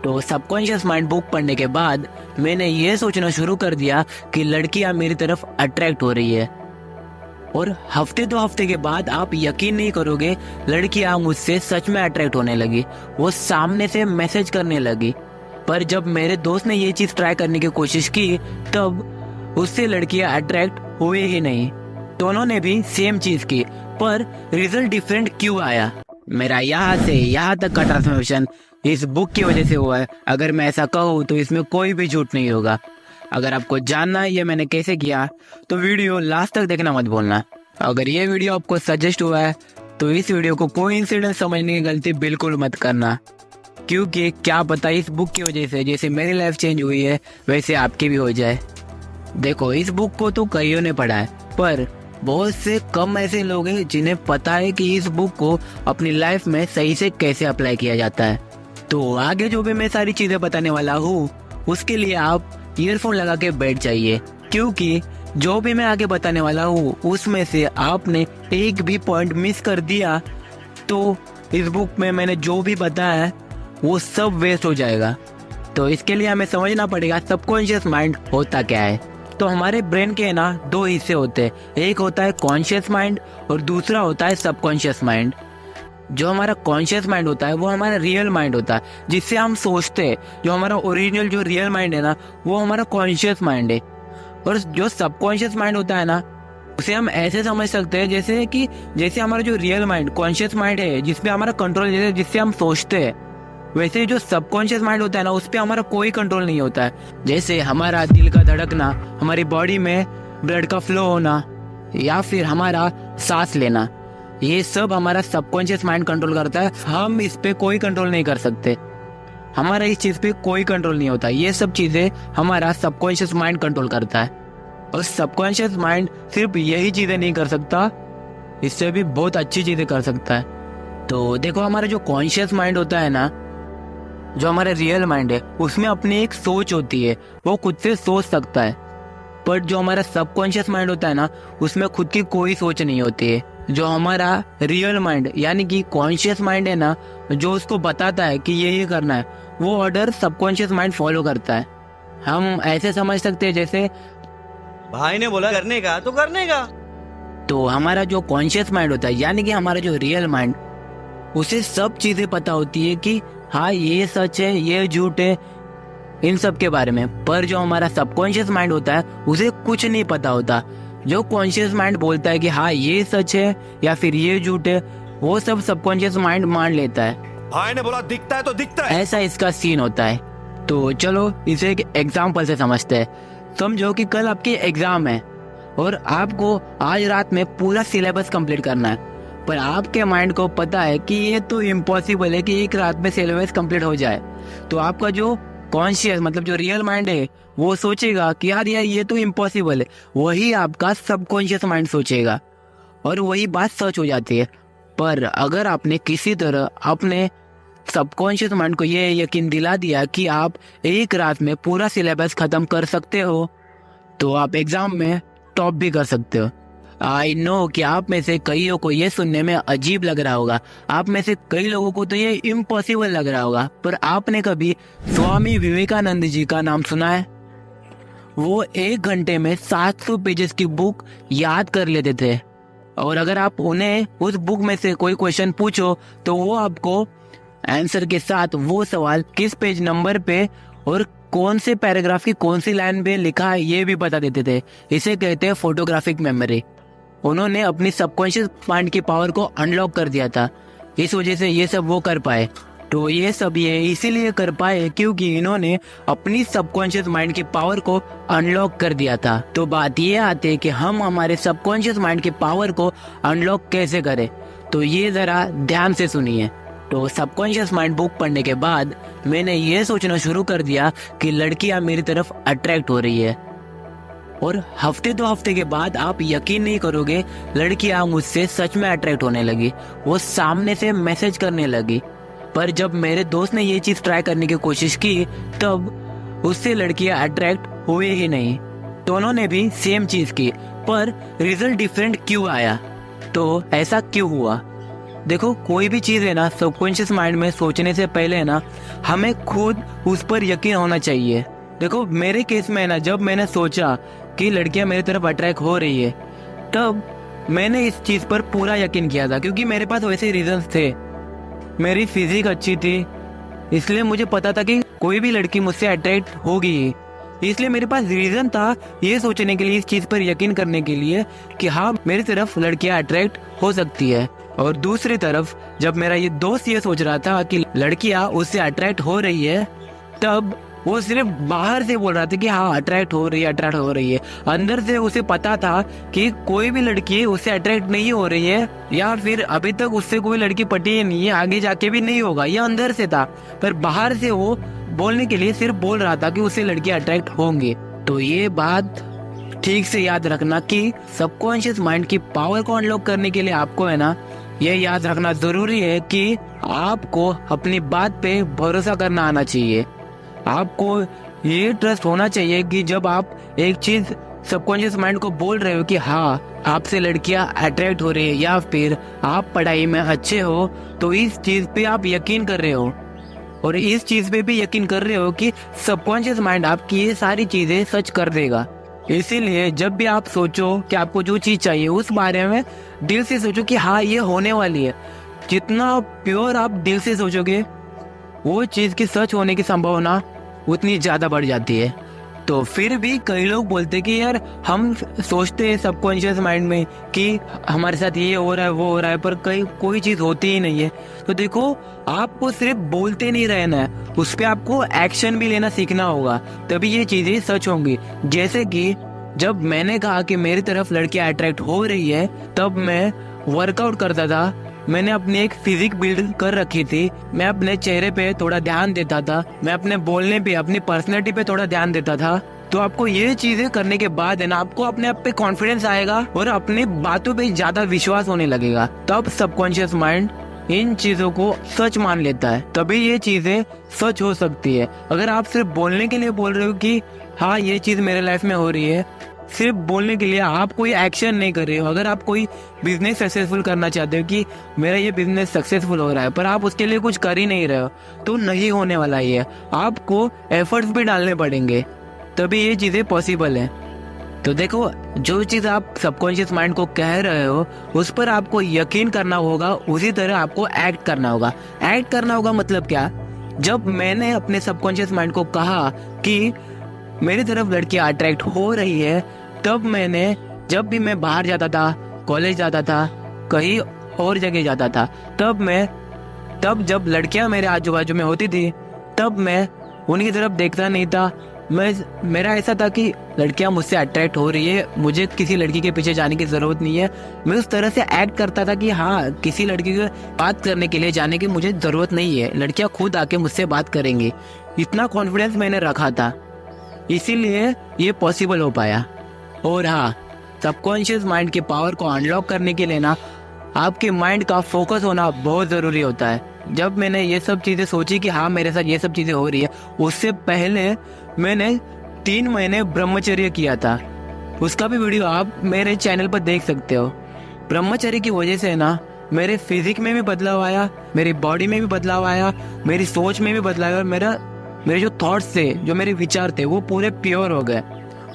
तो subconscious mind book पढ़ने के बाद मैंने ये सोचना शुरू कर दिया कि लड़कियां मेरी तरफ अट्रैक्ट हो रही है। और हफ्ते 2 हफ्ते के बाद आप यकीन नहीं करोगे, लड़कियां मुझसे सच में अट्रैक्ट होने लगी। वो सामने से मैसेज करने लगी। पर जब मेरे दोस्त ने ये चीज ट्राई करने की कोशिश की तब उससे लड़कियां अट्रैक्ट हुए ही नहीं। दोनों ने भी सेम चीज की, पर रिजल्ट डिफरेंट क्यों आया? मेरा यहाँ से यहाँ तक का ट्रांसफॉर्मेशन इस बुक की वजह से हुआ है। अगर मैं ऐसा कहूँ तो इसमें कोई भी झूठ नहीं होगा। अगर आपको जानना है ये मैंने कैसे किया तो वीडियो लास्ट तक देखना मत भूलना। अगर ये वीडियो आपको सजेस्ट हुआ है तो इस वीडियो को कोइंसिडेंस समझने की गलती बिल्कुल मत करना, क्योंकि क्या पता इस बुक की वजह से जैसे मेरी लाइफ चेंज हुई है वैसे आपकी भी हो जाए। देखो, इस बुक को तो कईयों ने पढ़ा है, पर बहुत से कम ऐसे लोग हैं जिन्हें पता है कि इस बुक को अपनी लाइफ में सही से कैसे अप्लाई किया जाता है। तो आगे जो भी मैं सारी चीजें बताने वाला हूँ उसके लिए आप ईयरफोन लगा के बैठ जाइए, क्योंकि जो भी मैं आगे बताने वाला हूँ उसमें से आपने एक भी पॉइंट मिस कर दिया तो इस बुक में मैंने जो भी बताया है वो सब वेस्ट हो जाएगा। तो इसके लिए हमें समझना पड़ेगा सबकॉन्शियस माइंड होता क्या है। तो हमारे ब्रेन के ना 2 हिस्से होते हैं, एक होता है कॉन्शियस माइंड और दूसरा होता है सबकॉन्शियस माइंड। जो हमारा कॉन्शियस माइंड होता है वो हमारा रियल माइंड होता है, जिससे हम सोचते हैं। जो हमारा ओरिजिनल जो रियल माइंड है ना वो हमारा कॉन्शियस माइंड है। और जो सबकॉन्शियस माइंड होता है ना उसे हम ऐसे समझ सकते हैं जैसे हमारा जो रियल माइंड कॉन्शियस माइंड है जिसपे हमारा कंट्रोल, जैसे जिससे हम सोचते हैं, वैसे जो सबकॉन्शियस माइंड होता है ना उस पर हमारा कोई कंट्रोल नहीं होता है। जैसे हमारा दिल का धड़कना, हमारी बॉडी में ब्लड का फ्लो होना या फिर हमारा सांस लेना, ये सब हमारा सबकॉन्शियस माइंड कंट्रोल करता है। हम इस पे कोई कंट्रोल नहीं कर सकते, हमारा इस चीज पे कोई कंट्रोल नहीं होता। ये सब चीजें हमारा सबकॉन्शियस माइंड कंट्रोल करता है। और सबकॉन्शियस माइंड सिर्फ यही चीजें नहीं कर सकता, इससे भी बहुत अच्छी चीजें कर सकता है। तो देखो, हमारा जो कॉन्शियस माइंड होता है ना, जो हमारा रियल माइंड है, उसमें अपनी एक सोच होती है, वो खुद से सोच सकता है। पर जो हमारा सबकॉन्शियस माइंड होता है ना उसमें खुद की कोई सोच नहीं होती है। जो हमारा रियल माइंड यानी कि कॉन्शियस माइंड है ना, जो उसको बताता है कि ये करना है, वो ऑर्डर सबकॉन्शियस माइंड फॉलो करता है। हम ऐसे समझ सकते हैं जैसे भाई ने बोला करने का तो करने का। तो हमारा जो कॉन्शियस माइंड होता है यानी कि हमारा जो रियल माइंड, उसे सब चीजें पता होती है कि हाँ ये सच है ये झूठ है, इन सब के बारे में। पर जो हमारा सबकॉन्शियस माइंड होता है उसे कुछ नहीं पता होता। जो कॉन्शियस माइंड बोलता है कि हाँ ये सच है या फिर ये झूठ है, वो सब सबकॉन्शियस माइंड मान लेता है। भाई ने बोला दिखता है तो दिखता है, ऐसा इसका सीन होता है। तो चलो इसे एक एग्जाम्पल से समझते हैं। समझो कि कल आपकी एग्जाम है और आपको आज रात में पूरा सिलेबस कंप्लीट करना है, पर आपके माइंड को पता है कि ये तो इम्पॉसिबल है कि एक रात में सिलेबस कंप्लीट हो जाए। तो आपका जो कॉन्शियस मतलब जो रियल माइंड है वो सोचेगा कि यार ये तो इम्पॉसिबल है। वही आपका सबकॉन्शियस माइंड सोचेगा और वही बात सच हो जाती है। पर अगर आपने किसी तरह अपने सबकॉन्शियस माइंड को ये यकीन दिला दिया कि आप एक रात में पूरा सिलेबस खत्म कर सकते हो, तो आप एग्जाम में टॉप भी कर सकते हो। आई नो कि आप में से कईयों को ये सुनने में अजीब लग रहा होगा, आप में से कई लोगों को तो ये इम्पॉसिबल लग रहा होगा, पर आपने कभी स्वामी विवेकानंद जी का नाम सुना है? वो 1 घंटे में 700 पेजेस की बुक याद कर लेते थे। और अगर आप उन्हें उस बुक में से कोई क्वेश्चन पूछो तो वो आपको आंसर के साथ वो सवाल किस पेज नंबर पे और कौन से पैराग्राफ की कौन सी लाइन पे लिखा है ये भी बता देते थे। इसे कहते हैं फोटोग्राफिक मेमोरी। उन्होंने अपनी सबकॉन्शियस माइंड की पावर को अनलॉक कर दिया था, इस वजह से ये सब वो कर पाए। तो ये सब ये इसीलिए कर पाए क्योंकि इन्होंने अपनी सबकॉन्शियस माइंड की पावर को अनलॉक कर दिया था। तो बात ये आती है कि हम हमारे सबकॉन्शियस माइंड की पावर को अनलॉक कैसे करें, तो ये जरा ध्यान से सुनिए। तो सबकॉन्शियस माइंड बुक पढ़ने के बाद मैंने ये सोचना शुरू कर दिया कि लड़कियां मेरी तरफ अट्रैक्ट हो रही है। और हफ्ते 2 हफ्ते के बाद आप यकीन नहीं करोगे, लड़कियां मुझसे सच में अट्रैक्ट होने लगी। वो सामने से मैसेज करने लगी। पर जब मेरे दोस्त ने ये चीज ट्राई करने की कोशिश की तब उससे लड़कियां अट्रैक्ट हुए ही नहीं। दोनों ने भी सेम चीज की, पर रिजल्ट डिफरेंट क्यों आया? तो ऐसा क्यों हुआ? देखो कोई भी चीज़ है ना सबकॉन्शियस माइंड में सोचने से पहले है ना हमें खुद उस पर यकीन होना चाहिए। देखो मेरे केस में है ना जब मैंने सोचा कि लड़कियां मेरी तरफ अट्रैक्ट हो रही है तब मैंने इस चीज़ पर पूरा यकीन किया था, क्योंकि मेरे पास वैसे रीजंस थे। मेरी फिजिक अच्छी थी, इसलिए मुझे पता था कि कोई भी लड़की मुझसे अट्रैक्ट होगी। इसलिए मेरे पास रीजन था ये सोचने के लिए, इस चीज पर यकीन करने के लिए कि हाँ मेरी तरफ लड़कियां अट्रैक्ट हो सकती है। और दूसरी तरफ जब मेरा ये दोस्त ये सोच रहा था कि लड़कियां उससे अट्रैक्ट हो रही है, तब वो सिर्फ बाहर से बोल रहा था कि हाँ अट्रैक्ट हो रही है, अट्रैक्ट हो रही है। अंदर से उसे पता था कि कोई भी लड़की उससे अट्रैक्ट नहीं हो रही है, या फिर अभी तक उससे कोई लड़की पटी ही नहीं है, आगे जाके भी नहीं होगा। ये अंदर से था, पर बाहर से वो बोलने के लिए सिर्फ बोल रहा था कि उससे लड़कियां अट्रैक्ट होंगी। तो ये बात ठीक से याद रखना कि सबकॉन्शियस माइंड की पावर को अनलॉक करने के लिए आपको है ना ये याद रखना जरूरी है कि आपको अपनी बात पे भरोसा करना आना चाहिए। आपको ये ट्रस्ट होना चाहिए कि जब आप एक चीज सबकॉन्शियस माइंड को बोल रहे हो कि हाँ आपसे लड़कियां अट्रैक्ट हो रही है, या फिर आप पढ़ाई में अच्छे हो, तो इस चीज पे आप यकीन कर रहे हो और इस चीज पे भी यकीन कर रहे हो कि सबकॉन्शियस माइंड आपकी ये सारी चीजें सच कर देगा। इसीलिए जब भी आप सोचो कि आपको जो चीज चाहिए उस बारे में दिल से सोचो कि हाँ ये होने वाली है। जितना प्योर आप दिल से सोचोगे वो चीज की सच होने की संभावना उतनी ज्यादा बढ़ जाती है। तो फिर भी कई लोग बोलते कि यार हम सोचते हैं सबकॉन्शियस माइंड में कि हमारे साथ ये हो रहा है वो हो रहा है, पर कोई चीज होती ही नहीं है। तो देखो आपको सिर्फ बोलते नहीं रहना है, उस पर आपको एक्शन भी लेना सीखना होगा, तभी ये चीजें सच होंगी। जैसे कि जब मैंने कहा कि मेरी तरफ लड़कियां अट्रैक्ट हो रही है, तब मैं वर्कआउट करता था, मैंने अपनी एक फिजिक बिल्ड कर रखी थी, मैं अपने चेहरे पे थोड़ा ध्यान देता था, मैं अपने बोलने पे अपनी पर्सनैलिटी पे थोड़ा ध्यान देता था। तो आपको ये चीजें करने के बाद है ना आपको अपने आप पे कॉन्फिडेंस आएगा और अपनी बातों पे ज्यादा विश्वास होने लगेगा। तब सबकॉन्शियस माइंड इन चीजों को सच मान लेता है, तभी ये चीजें सच हो सकती है। अगर आप सिर्फ बोलने के लिए बोल रहे हो कि हाँ ये चीज मेरे लाइफ में हो रही है, सिर्फ बोलने के लिए, आप कोई एक्शन नहीं कर रहे हो। अगर आप कोई बिजनेस सक्सेसफुल करना चाहते हो कि मेरा ये बिजनेस सक्सेसफुल हो रहा है, पर आप उसके लिए कुछ कर ही नहीं रहे हो, तो नहीं होने वाला ये। आपको एफर्ट्स भी डालने पड़ेंगे, तभी ये चीजें पॉसिबल है। तो देखो जो चीज आप सबकॉन्शियस माइंड को कह रहे हो उस पर आपको यकीन करना होगा, उसी तरह आपको एक्ट करना होगा। एक्ट करना होगा मतलब क्या? जब मैंने अपने सबकॉन्शियस माइंड को कहा कि मेरी तरफ लड़कियां अट्रैक्ट हो रही है, तब मैंने जब भी मैं बाहर जाता था, कॉलेज जाता था, कहीं और जगह जाता था, तब जब लड़कियां मेरे आजू बाजू में होती थी तब मैं उनकी तरफ देखता नहीं था। मेरा ऐसा था कि लड़कियां मुझसे अट्रैक्ट हो रही है, मुझे किसी लड़की के पीछे जाने की जरूरत नहीं है। मैं उस तरह से एक्ट करता था कि हाँ किसी लड़की को बात करने के लिए जाने की मुझे जरूरत नहीं है, लड़कियां खुद आके मुझसे बात करेंगी। इतना कॉन्फिडेंस मैंने रखा था, इसीलिए ये पॉसिबल हो पाया। और हाँ, सबकॉन्शियस माइंड की पावर को अनलॉक करने के लिए ना आपके माइंड का फोकस होना बहुत ज़रूरी होता है। जब मैंने ये सब चीज़ें सोची कि हाँ मेरे साथ ये सब चीज़ें हो रही है, उससे पहले मैंने 3 महीने ब्रह्मचर्य किया था। उसका भी वीडियो आप मेरे चैनल पर देख सकते हो। ब्रह्मचर्य की वजह से ना मेरे फिजिक में भी बदलाव आया, मेरी बॉडी में भी बदलाव आया, मेरी सोच में भी बदलाव आया। मेरे जो थॉट्स थे, जो मेरे विचार थे, वो पूरे प्योर हो गए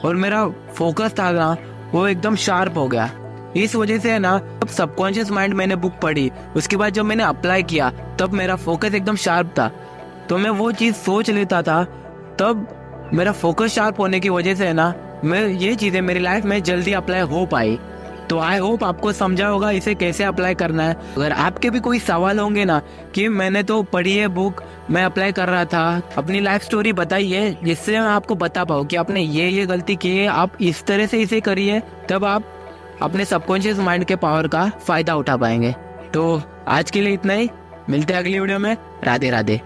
और मेरा फोकस था ना वो एकदम शार्प हो गया। इस वजह से है ना जब सबकॉन्शियस माइंड मैंने बुक पढ़ी, उसके बाद जब मैंने अप्लाई किया तब मेरा फोकस एकदम शार्प था। तो मैं वो चीज़ सोच लेता था, तब मेरा फोकस शार्प होने की वजह से है ना मैं ये चीज़ें मेरी लाइफ में जल्दी अप्लाई हो पाई। तो आई होप आपको समझा होगा इसे कैसे अप्लाई करना है। अगर आपके भी कोई सवाल होंगे ना कि मैंने तो पढ़ी है बुक, मैं अप्लाई कर रहा था, अपनी लाइफ स्टोरी बताइए जिससे मैं आपको बता पाऊँ कि आपने ये गलती की है, आप इस तरह से इसे करिए, तब आप अपने सबकॉन्शियस माइंड के पावर का फायदा उठा पाएंगे। तो आज के लिए इतना ही, मिलते हैं अगली वीडियो में। राधे राधे।